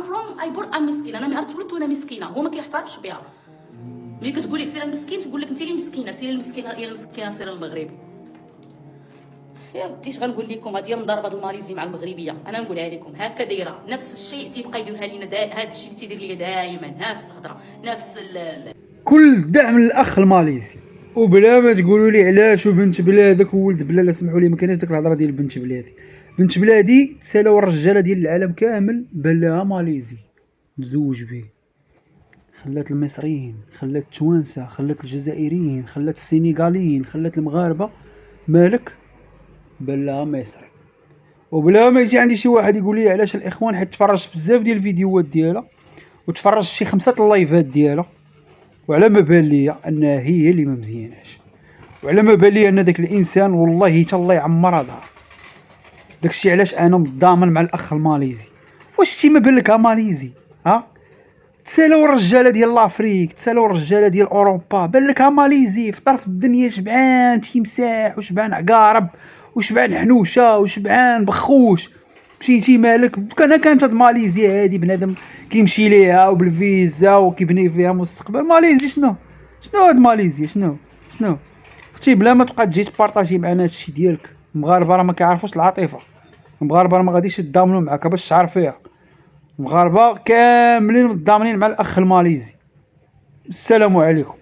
from I born I'm مسكينه، انا نهار تولدت وانا مسكينه، هو ما كيعترفش بها. ملي كتقولي سير المسكين تقول لك انت اللي مسكينه، سير المسكينه يا المسكينه سير المغرب. يا ودي اش غنقول لكم، هذه مضاربه الماليزي مع المغربيه، انا نقولها لكم هكا دايره نفس الشيء تيبقى يديرها لينا هذا الشيء اللي تيدير ليا دائما نفس الهضره نفس كل دعم للاخ الماليزي، وبلا ما تقولوا لي علاش وبنت بلادك وولد بلاد، سمحوا لي ما كاينش ديك الهضره ديال بنت بلادي. بنت بلادي تسالاو الرجاله ديال العالم كامل بان لها ماليزي تزوج به، خلات المصريين، خلات التوانسه، خلات الجزائريين، خلات السنغاليين، خلات المغاربه مالك بان لها مصري. وبلا ما يجي عندي شي واحد يقول لي علاش الاخوان، حيت تفرجت بزاف ديال الفيديوهات ديالها وتفرجت شي 5 اللايفات ديالها، وعلى ما بان ليا انها هي اللي ما مزياناش، وعلى ما بان ليا ان داك الانسان والله حتى الله يعمرها دار. داكشي علاش انا متضامن مع الاخ الماليزي. واش شتي ما بان لك ماليزي؟ ها تسالاو الرجاله ديال لافريك، تسالاو الرجاله ديال اوروبا، بان لك ماليزي في طرف الدنيا شبعان تيمساح وشبعان عقارب وشبعان حنوشه وشبعان بخوش. مشيتي مالك كانت هاد ماليزيا هادي بنادم كيمشي ليها وبالفيزا وكيبني فيها مستقبل. ماليزي شنو هاد ماليزيا؟ شنو اختي؟ بلا ما تبقى تجي تبارطاجي معنا هادشي ديالك. المغاربه راه ما كيعرفوش العاطفه، المغاربه راه ما غاديش يتضامنوا معاك باش تعرف فيها. المغاربه كاملين متضامنين مع الاخ الماليزي. السلام عليكم.